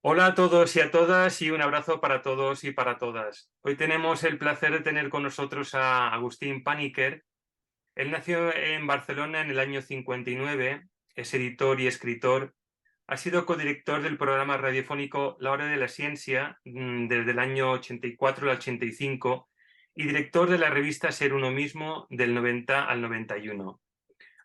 Hola a todos y a todas y un abrazo para todos y para todas. Hoy tenemos el placer de tener con nosotros a Agustín Paniker. Él nació en Barcelona en el año 59, es editor y escritor, ha sido codirector del programa radiofónico La Hora de la Ciencia desde el año 84 al 85 y director de la revista Ser Uno Mismo del 90 al 91.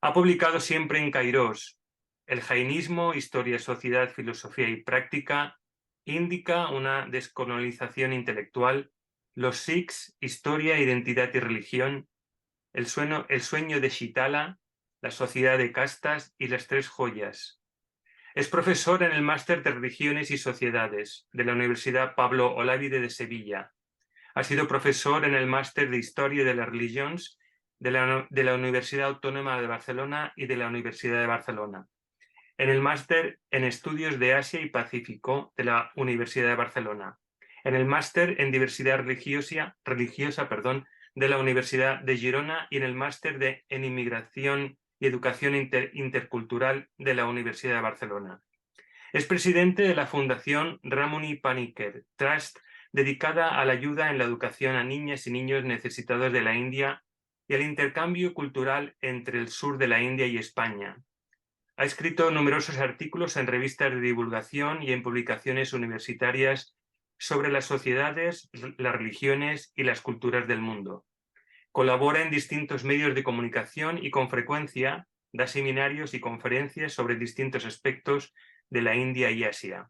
Ha publicado siempre en Kairos El jainismo, historia, sociedad, filosofía y práctica, Índica, una descolonización intelectual, Los Sikhs, historia, identidad y religión, el sueño de Shitala, La sociedad de castas y Las tres joyas. Es profesor en el Máster de Religiones y Sociedades de la Universidad Pablo Olavide de Sevilla. Ha sido profesor en el Máster de Historia de las Religions de la Universidad Autónoma de Barcelona y de la Universidad de Barcelona. En el Máster en Estudios de Asia y Pacífico de la Universidad de Barcelona. En el Máster en Diversidad religiosa de la Universidad de Girona y en el Máster en Inmigración y Educación Intercultural de la Universidad de Barcelona. Es presidente de la Fundación Ramon y Paniker Trust, dedicada a la ayuda en la educación a niñas y niños necesitados de la India y al intercambio cultural entre el sur de la India y España. Ha escrito numerosos artículos en revistas de divulgación y en publicaciones universitarias sobre las sociedades, las religiones y las culturas del mundo. Colabora en distintos medios de comunicación y con frecuencia da seminarios y conferencias sobre distintos aspectos de la India y Asia.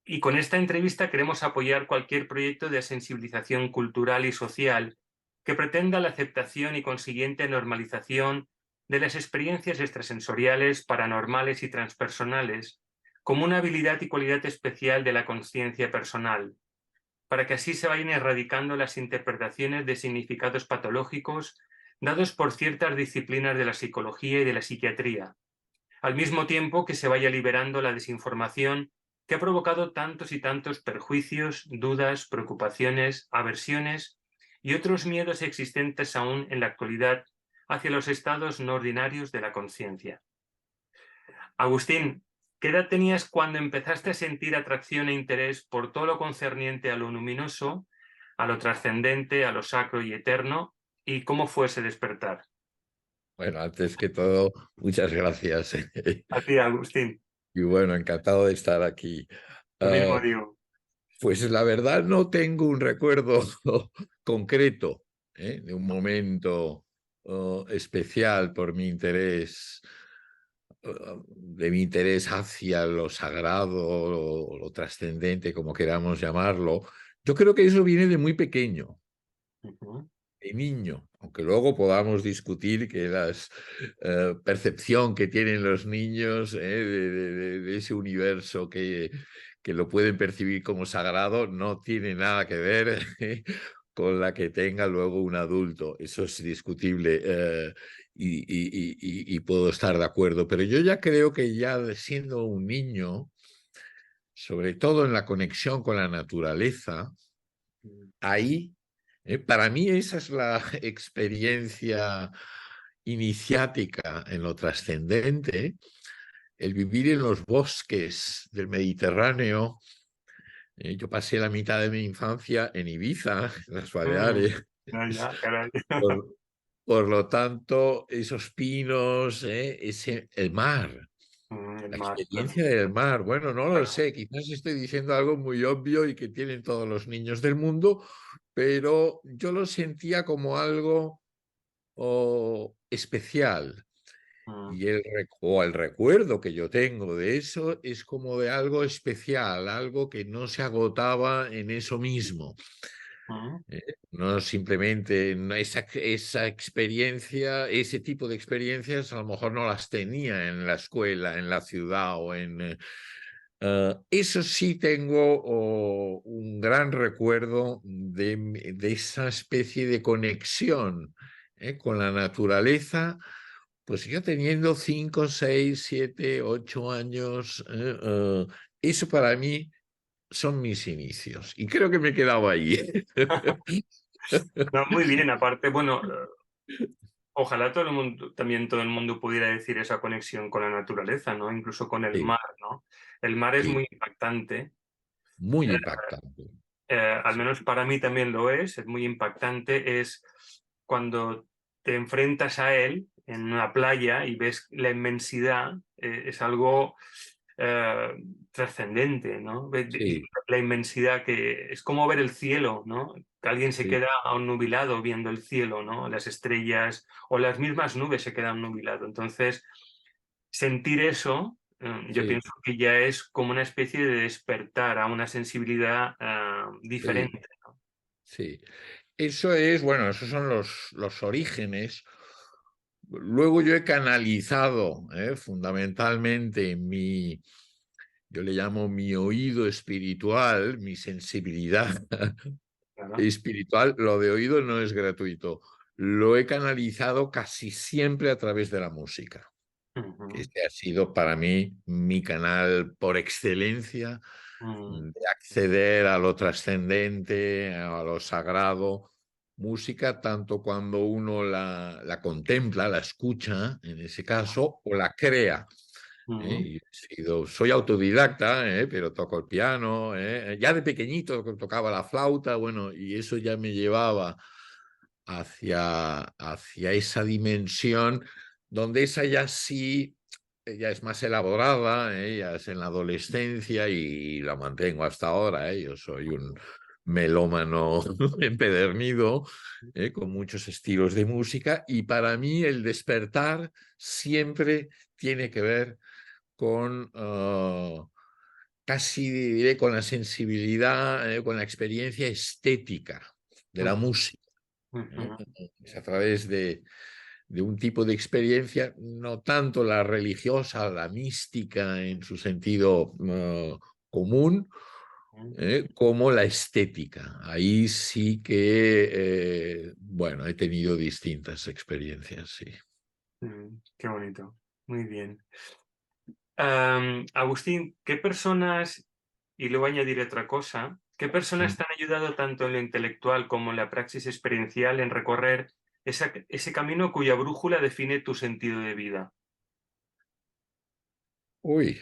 Y con esta entrevista queremos apoyar cualquier proyecto de sensibilización cultural y social que pretenda la aceptación y consiguiente normalización de las experiencias extrasensoriales, paranormales y transpersonales como una habilidad y cualidad especial de la conciencia personal, para que así se vayan erradicando las interpretaciones de significados patológicos dados por ciertas disciplinas de la psicología y de la psiquiatría, al mismo tiempo que se vaya liberando la desinformación que ha provocado tantos y tantos perjuicios, dudas, preocupaciones, aversiones y otros miedos existentes aún en la actualidad hacia los estados no ordinarios de la conciencia. Agustín, ¿qué edad tenías cuando empezaste a sentir atracción e interés por todo lo concerniente a lo luminoso, a lo trascendente, a lo sacro y eterno? ¿Y cómo fue ese despertar? Bueno, antes que todo, muchas gracias. A ti, Agustín. Y bueno, encantado de estar aquí. Lo mismo Ah, digo. pues la verdad no tengo un recuerdo concreto, de un momento especial por mi interés, de mi interés hacia lo sagrado o lo trascendente, como queramos llamarlo. Yo creo que eso viene de muy pequeño. Ujú. De niño, aunque luego podamos discutir que la percepción que tienen los niños de ese universo que lo pueden percibir como sagrado no tiene nada que ver con la que tenga luego un adulto. Eso es discutible y puedo estar de acuerdo, pero yo ya creo que ya siendo un niño, sobre todo en la conexión con la naturaleza, ahí, para mí esa es la experiencia iniciática en lo trascendente, el vivir en los bosques del Mediterráneo. Yo pasé la mitad de mi infancia en Ibiza, en las Mm, Baleares. ya, ya, caray. Por, por lo tanto, esos pinos, el mar, El la mar, claro. experiencia del mar, bueno, no lo Claro. sé, quizás estoy diciendo algo muy obvio y que tienen todos los niños del mundo, pero yo lo sentía como algo especial. Mm, Y el recuerdo que yo tengo de eso es como de algo especial, algo que no se agotaba en eso mismo. mm, ¿Eh? No simplemente esa experiencia, ese tipo de experiencias a lo mejor no las tenía en la escuela, en la ciudad o en... eso sí tengo un gran recuerdo de esa especie de conexión con la naturaleza, pues yo teniendo 5, 6, 7, 8 años, eso para mí son mis inicios y creo que me he quedado ahí. No, muy bien, aparte, bueno, Ojalá todo el mundo, también todo el mundo pudiera decir esa conexión con la naturaleza, ¿no? Incluso con el Sí, mar, ¿no? El mar es sí, muy impactante. muy impactante. Al Sí, menos para mí también lo es muy impactante, es cuando te enfrentas a él en una playa y ves la inmensidad, es algo eh, trascendente, ¿no? sí, La inmensidad que es como ver el cielo, ¿no? Que alguien se sí, queda nubilado viendo el cielo, ¿no? Las estrellas o las mismas nubes se quedan nubilados. Entonces, sentir eso, yo sí, pienso que ya es como una especie de despertar a una sensibilidad sí, diferente. sí. Eso es, bueno, esos son los orígenes. Luego yo he canalizado fundamentalmente yo le llamo mi oído espiritual, mi sensibilidad Claro. espiritual. Lo de oído no es gratuito. Lo he canalizado casi siempre a través de la música. Ujú, Este ha sido para mí mi canal por excelencia mm, de acceder a lo trascendente, a lo sagrado. Música, tanto cuando uno la contempla, la escucha, en ese caso, o la crea. mm, Y soy autodidacta, pero toco el piano. Ya de pequeñito tocaba la flauta, bueno, y eso ya me llevaba hacia esa dimensión donde esa ya sí, ya es más elaborada, ya es en la adolescencia y la mantengo hasta ahora. Yo soy un melómano empedernido, con muchos estilos de música, y para mí el despertar siempre tiene que ver con, casi diré, con la sensibilidad, con la experiencia estética de la mm, música. ¿eh? ujú, Es a través de un tipo de experiencia, no tanto la religiosa, la mística en su sentido común, mm, como la estética. Ahí sí que, bueno, he tenido distintas experiencias, sí. qué bonito. Muy bien. Agustín, ¿qué personas, y luego añadiré otra cosa, qué personas te han ayudado tanto en lo intelectual como en la praxis experiencial en recorrer ese camino cuya brújula define tu sentido de vida? Uy.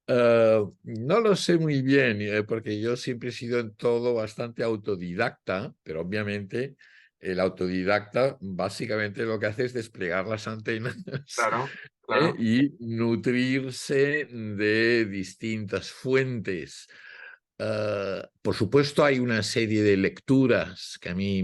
No lo sé muy bien, porque yo siempre he sido en todo bastante autodidacta, pero obviamente el autodidacta básicamente lo que hace es desplegar las antenas Claro, claro. y nutrirse de distintas fuentes. Por supuesto, hay una serie de lecturas que a mí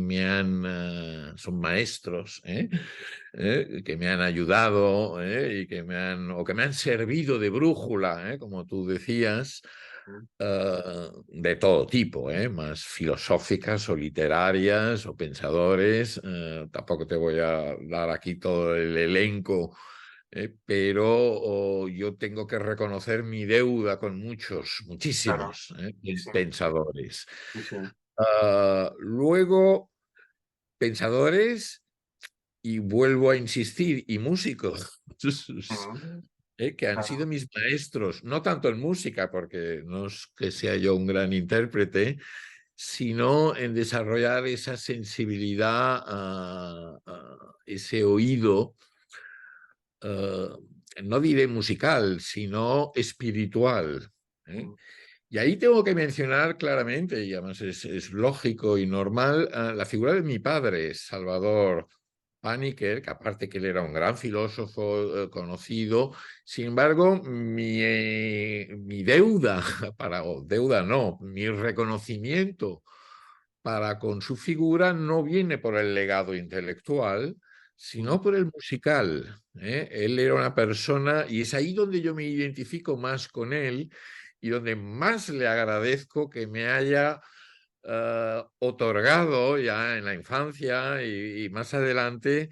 son maestros, que me han ayudado, y que me han servido de brújula, como tú decías, Mm, de todo tipo, más filosóficas o literarias o pensadores. Tampoco te voy a dar aquí todo el elenco, pero yo tengo que reconocer mi deuda con claro, muchísimos sí, sí, pensadores. sí, sí. Luego, pensadores, y vuelvo a insistir, y músicos, Mm, que han sido claro, mis maestros, no tanto en música, porque no es que sea yo un gran intérprete, sino en desarrollar esa sensibilidad, ese oído, ah, no diré musical, sino espiritual. ¿eh? mm, Y ahí tengo que mencionar claramente, y además es lógico y normal, la figura de mi padre, Salvador Paniker, que aparte que él era un gran filósofo conocido. Sin embargo, mi deuda, o deuda no, mi reconocimiento para con su figura no viene por el legado intelectual, mm, sino por el musical. Él era una persona, y es ahí donde yo me identifico más con él y donde más le agradezco que me haya otorgado ya en la infancia y más adelante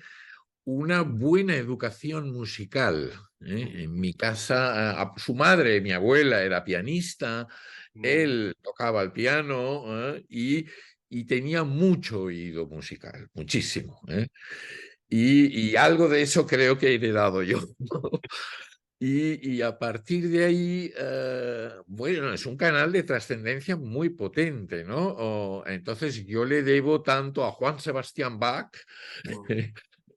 una buena educación musical. mm, En mi casa, su madre, mi abuela, era pianista, mm, él tocaba el piano, y tenía mucho oído musical, muchísimo. Y algo de eso creo que he heredado yo. Y a partir de ahí, bueno, es un canal de trascendencia muy potente, ¿no? Entonces yo le debo tanto a Juan Sebastián Bach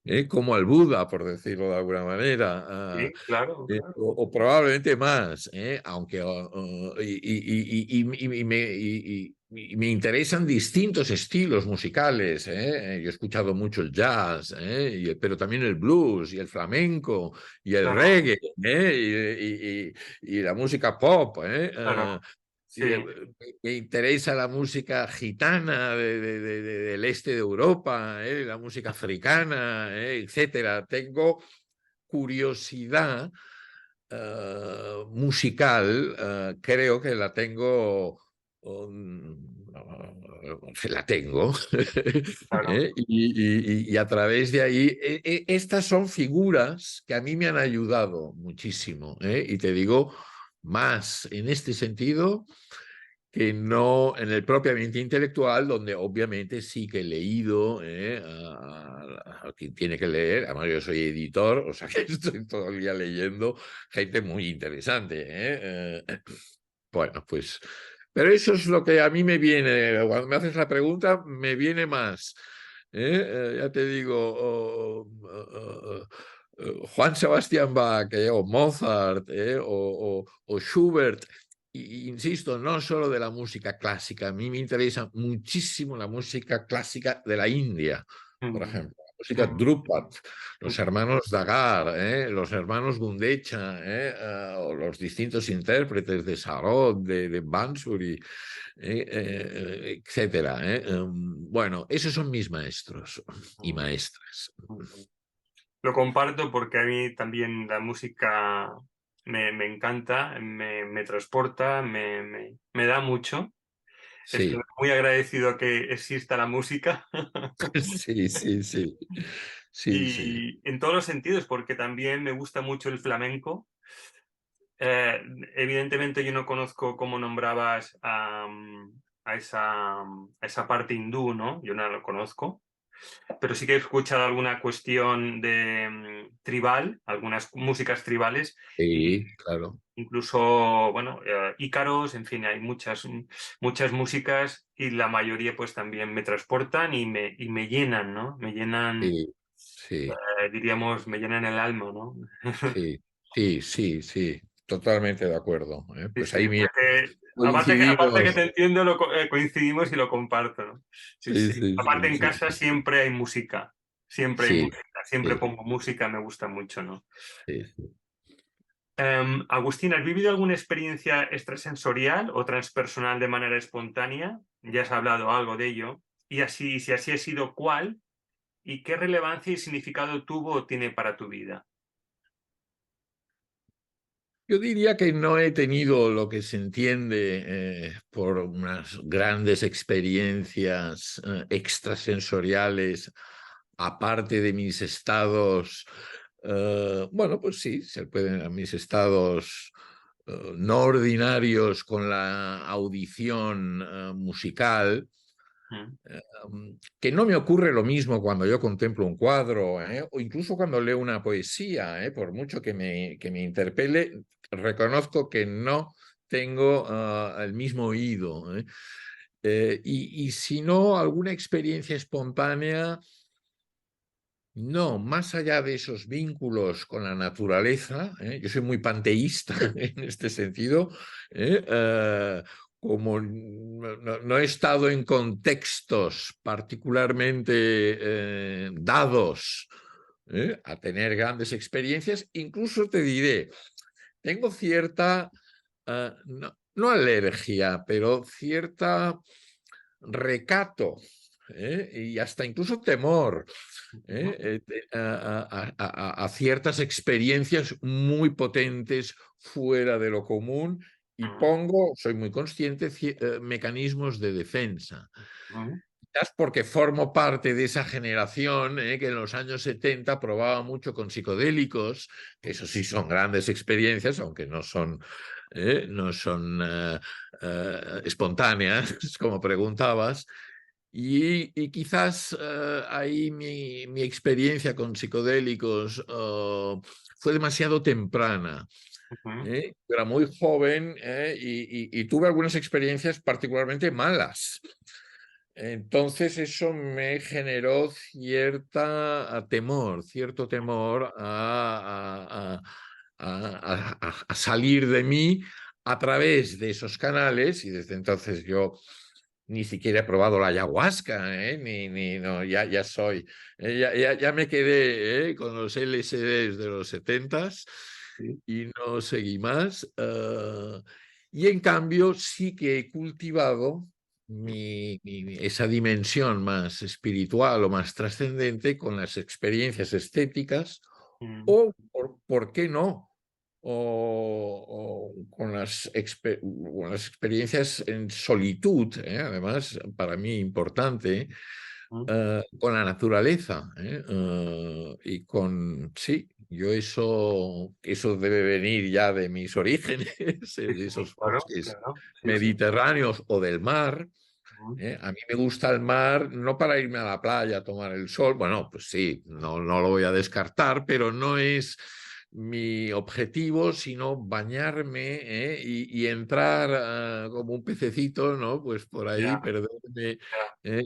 Mm. como al Buda, por decirlo de alguna manera. Sí, claro, claro. O probablemente más, aunque y me interesan distintos estilos musicales. Yo he escuchado mucho el jazz, pero también el blues y el flamenco y el Claro, reggae, y la música pop. claro. Sí, Me interesa la música gitana del este de Europa, la música africana, etcétera. Tengo curiosidad musical, creo que la tengo, la tengo, claro. y a través de ahí, estas son figuras que a mí me han ayudado muchísimo, y te digo, más en este sentido que no en el propiamente intelectual, donde obviamente sí que he leído a quien tiene que leer. Además, yo soy editor, o sea que estoy todo el día leyendo gente muy interesante. Bueno, pues, pero eso es lo que a mí me viene, cuando me haces la pregunta, me viene más. Ya te digo, Juan Sebastián Bach, o Mozart, o Schubert. Insisto, no solo de la música clásica, a mí me interesa muchísimo la música clásica de la India, por Mm, ejemplo, la música mm, Drupad, los mm. hermanos Dagar, los hermanos Gundecha, o los distintos intérpretes de Sarod, de Bansuri, etcétera. Bueno, esos son mis maestros y Mm, maestras. mm. Lo comparto porque a mí también la música me encanta, me transporta, me da mucho. Estoy Sí, muy agradecido a que exista la música sí, sí, sí, sí, sí. y en todos los sentidos, porque también me gusta mucho el flamenco. Eh, Evidentemente yo no conozco cómo nombrabas a esa parte hindú, ¿no? Yo no lo conozco, pero sí que he escuchado alguna cuestión de tribal, algunas músicas tribales y Sí, claro. incluso, bueno, Ícaros, en fin, hay muchas músicas y la mayoría pues también me transportan y me llenan, ¿no? Me llenan, Sí, sí. diríamos, me llenan el alma, ¿no? Sí, sí, sí, sí, totalmente de acuerdo. Sí, Pues sí, ahí o sea mira, que, aparte que coincidimos. te entiendo, coincidimos y lo comparto, ¿no? Sí, Sí, sí. sí, Aparte sí, en sí, casa siempre hay sí, música, siempre sí, pongo música, me gusta mucho, ¿no? sí, sí. Agustín, ¿has vivido alguna experiencia extrasensorial o transpersonal de manera espontánea? Ya has hablado algo de ello. Y así, si así ha sido, ¿cuál? ¿Y qué relevancia y significado tuvo o tiene para tu vida? Yo diría que no he tenido lo que se entiende por unas grandes experiencias extrasensoriales, aparte de mis estados, bueno, pues sí, se pueden, a mis estados no ordinarios con la audición musical. Mm, Que no me ocurre lo mismo cuando yo contemplo un cuadro, o incluso cuando leo una poesía, por mucho que me interpele, reconozco que no tengo el mismo oído. Y si no, alguna experiencia espontánea, no, más allá de esos vínculos con la naturaleza, yo soy muy panteísta en este sentido, como no he estado en contextos particularmente dados a tener grandes experiencias, incluso te diré, tengo cierta, no alergia, pero cierta recato, y hasta incluso temor mm, a ciertas experiencias muy potentes fuera de lo común, y mm, pongo, soy muy consciente, mecanismos de defensa. mm, Quizás porque formo parte de esa generación que en los años 70 probaba mucho con psicodélicos, que eso sí son grandes experiencias, aunque no son espontáneas, como preguntabas. Y quizás ahí mi experiencia con psicodélicos fue demasiado temprana. ujú, Yo era muy joven y tuve algunas experiencias particularmente malas. Entonces eso me generó cierto temor a salir de mí a través de esos canales y desde entonces yo ni siquiera he probado la ayahuasca, no, ya soy, ya me quedé con los LSDs de los 70 sí, y no seguí más. Y en cambio sí que he cultivado esa dimensión más espiritual o más trascendente con las experiencias estéticas mm, o, ¿por qué no? O con las experiencias en solitud, además, para mí importante, mm, con la naturaleza. Y sí, yo eso debe venir ya de mis orígenes, sí, de sí, esos claro, bosques claro, sí, sí. mediterráneos o del mar. Mm, A mí me gusta el mar, no para irme a la playa a tomar el sol, bueno, pues sí, no lo voy a descartar, pero no es mi objetivo, sino bañarme y entrar como un pececito, ¿no? Pues por ahí ya, perderme. ya, eh,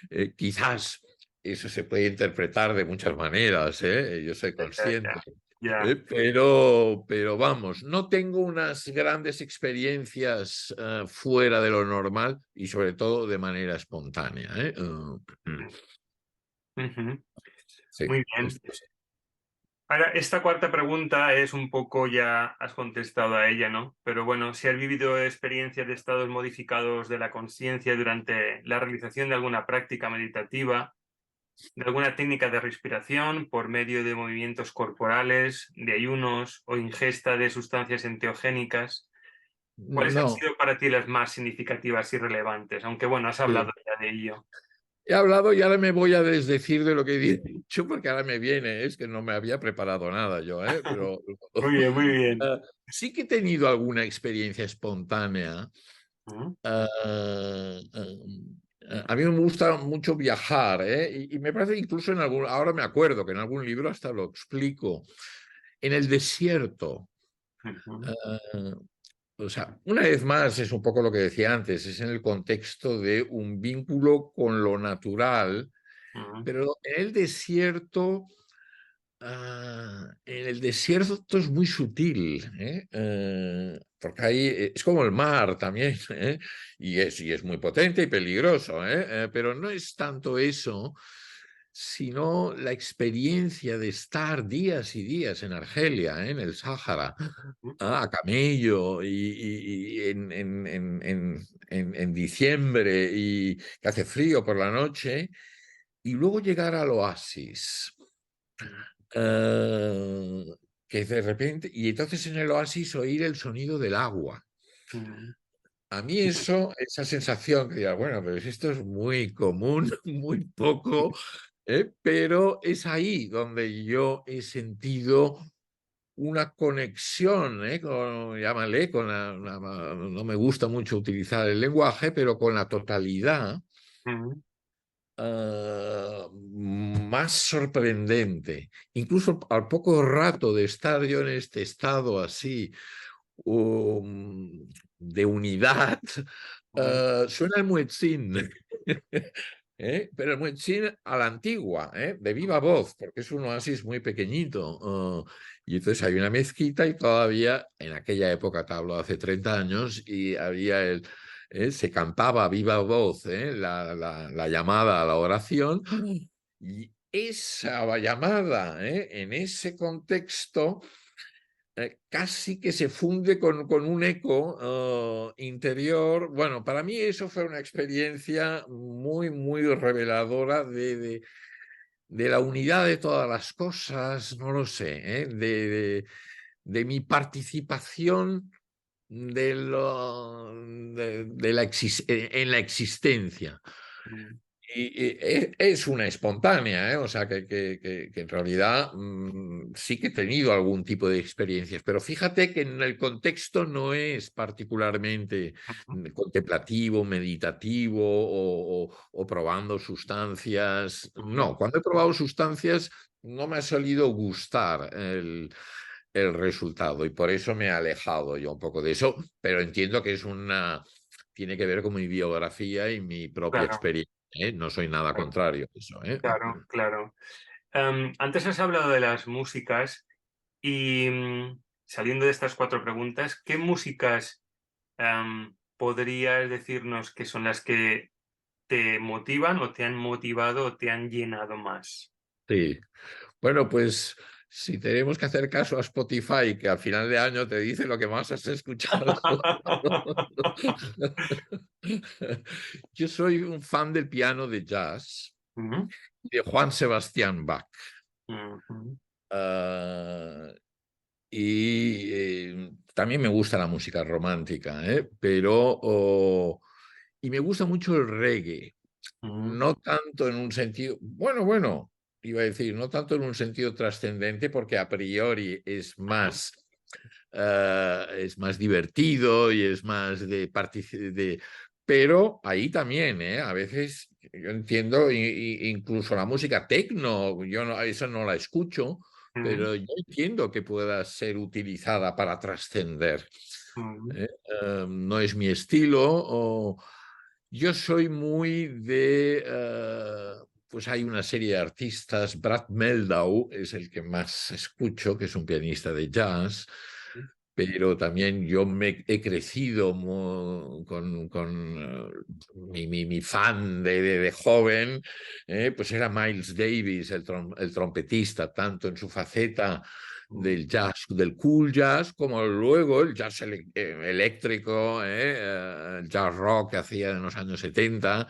eh, Quizás eso se puede interpretar de muchas maneras, yo soy ya, ya, consciente. ya. Pero vamos, no tengo unas grandes experiencias fuera de lo normal y sobre todo de manera espontánea. Ujú, Sí, muy bien. esto sí. Ahora, esta cuarta pregunta es un poco, ya has contestado a ella, ¿no? Pero bueno, si has vivido experiencias de estados modificados de la conciencia durante la realización de alguna práctica meditativa, de alguna técnica de respiración por medio de movimientos corporales, de ayunos o ingesta de sustancias enteogénicas, ¿cuáles han No, sido para ti las más significativas y relevantes? Aunque bueno, has hablado sí. ya de ello. He hablado y ahora me voy a desdecir de lo que he dicho porque ahora me viene, es que no me había preparado nada yo, pero Muy bien, muy bien. sí que he tenido alguna experiencia espontánea. Mm, A mí me gusta mucho viajar, y me parece incluso ahora me acuerdo que en algún libro hasta lo explico, en el desierto. ujú, eh, o sea, una vez más es un poco lo que decía antes, es en el contexto de un vínculo con lo natural, ujú, pero en el desierto es muy sutil, porque ahí es como el mar también, y es muy potente y peligroso, pero no es tanto eso, sino la experiencia de estar días y días en Argelia, en el Sáhara, ujú, a camello y en diciembre y que hace frío por la noche, y luego llegar al oasis. ujú, eh, que de repente, y entonces en el oasis oír el sonido del agua. ujú, A mí esa sensación que diga, bueno, pero si esto es muy común, muy poco, pero es ahí donde yo he sentido una conexión, llámale, no me gusta mucho utilizar el lenguaje, pero con la totalidad ujú, más sorprendente. Incluso al poco rato de estar yo en este estado así de unidad, ujú, suena el muezzin. Pero el muezzin a la antigua, de viva voz, porque es un oasis muy pequeñito. Y entonces hay una mezquita y todavía, en aquella época, te hablo hace 30 años, y había se cantaba a viva voz, la llamada a la oración. Y esa llamada, en ese contexto, casi que se funde con un eco interior. Bueno, para mí eso fue una experiencia muy, muy reveladora de la unidad de todas las cosas, no lo sé, de mi participación en la existencia. ujú, Y es una espontánea, o sea que en realidad sí que he tenido algún tipo de experiencias, pero fíjate que en el contexto no es particularmente ujú, contemplativo, meditativo o probando sustancias. ujú, No, cuando he probado sustancias no me ha solido gustar el resultado y por eso me he alejado yo un poco de eso, pero entiendo que tiene que ver con mi biografía y mi propia Claro, experiencia, ¿eh? No soy nada claro, contrario a eso, ¿eh? claro, claro. Antes has hablado de las músicas y saliendo de estas cuatro preguntas, ¿qué músicas podrías decirnos que son las que te motivan o te han motivado o te han llenado más? Sí. Bueno, pues si tenemos que hacer caso a Spotify, que al final de año te dice lo que más has escuchado. Yo soy un fan del piano de jazz Ujú, de Juan Sebastián Bach. ujú, Ah, y también me gusta la música romántica, ¿eh? Y me gusta mucho el reggae. ujú, No tanto en un sentido, bueno, iba a decir, no tanto en un sentido trascendente, porque a priori es más divertido y es más pero ahí también, ¿eh? A veces yo entiendo, incluso la música techno, yo no, eso no la escucho, ujú, pero yo entiendo que pueda ser utilizada para trascender. ujú, ¿Eh? No es mi estilo. Yo soy muy pues hay una serie de artistas, Brad Meldau es el que más escucho, que es un pianista de jazz, pero también yo me he crecido con mi fan de joven, pues era Miles Davis, el trompetista, tanto en su faceta ujú, del jazz, del cool jazz, como luego el jazz eléctrico, el jazz rock que hacía en los años 70,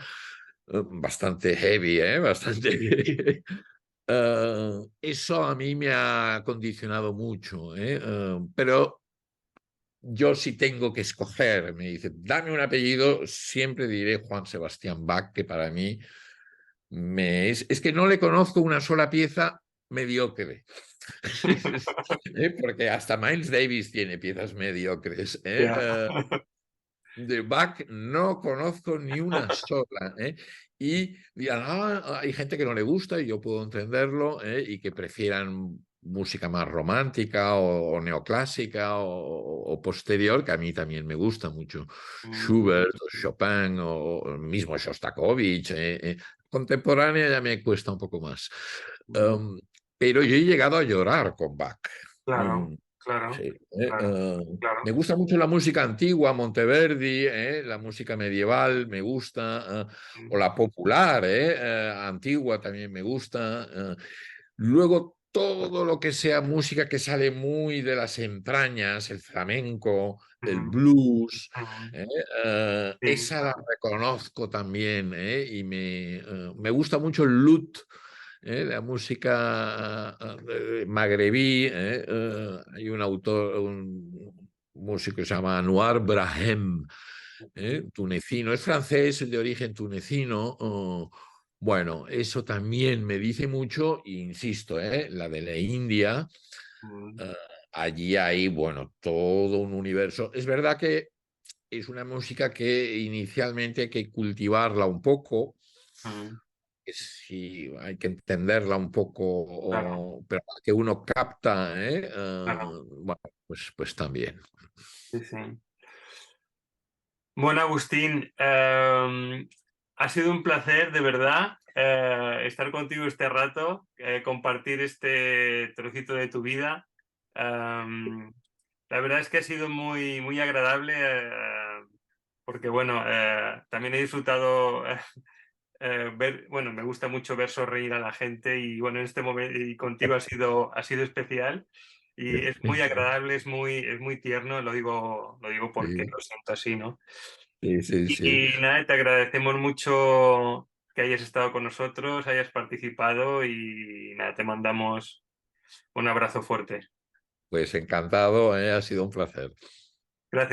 bastante heavy, bastante. Eso a mí me ha condicionado mucho, pero yo si tengo que escoger, me dice, dame un apellido, siempre diré Juan Sebastián Bach, que para mí es que no le conozco una sola pieza mediocre. Porque hasta Miles Davis tiene piezas mediocres. ya. De Bach no conozco ni una sola. Y dirán, hay gente que no le gusta y yo puedo entenderlo, y que prefieran música más romántica o neoclásica o posterior, que a mí también me gusta mucho. Mm, Schubert o Chopin o mismo Shostakovich. Contemporánea ya me cuesta un poco más. mm, Um, pero yo he llegado a llorar con Bach. claro, Mm, claro, sí. claro, Me claro. gusta mucho la música antigua, Monteverdi, la música medieval me gusta, o Mm, la popular, antigua también me gusta. Luego, todo lo que sea música que sale muy de las entrañas, el flamenco, el mm, blues, mm, ¿eh? sí. Esa la reconozco también, y me gusta mucho el lut. La música magrebí, hay un autor, un músico que se llama Anouar Brahem, tunecino, es francés, de origen tunecino. Bueno, eso también me dice mucho, e insisto, la de la India, Mm, eh, allí hay, bueno, todo un universo. Es verdad que es una música que inicialmente hay que cultivarla un poco, mm, que sí, hay que entenderla un poco, claro, pero que uno capta, claro, bueno, pues también. sí, sí. Bueno, Agustín, ha sido un placer, de verdad, estar contigo este rato, compartir este trocito de tu vida. La verdad es que ha sido muy, muy agradable, porque, bueno, también he disfrutado ver, bueno, me gusta mucho ver sonreír a la gente y, bueno, en este momento, y contigo ha sido especial. Y es muy agradable, es muy tierno, lo digo porque Sí, lo siento así, ¿no? sí, sí, sí. Y nada, te agradecemos mucho que hayas estado con nosotros, hayas participado y nada, te mandamos un abrazo fuerte. Pues encantado, ha sido un placer.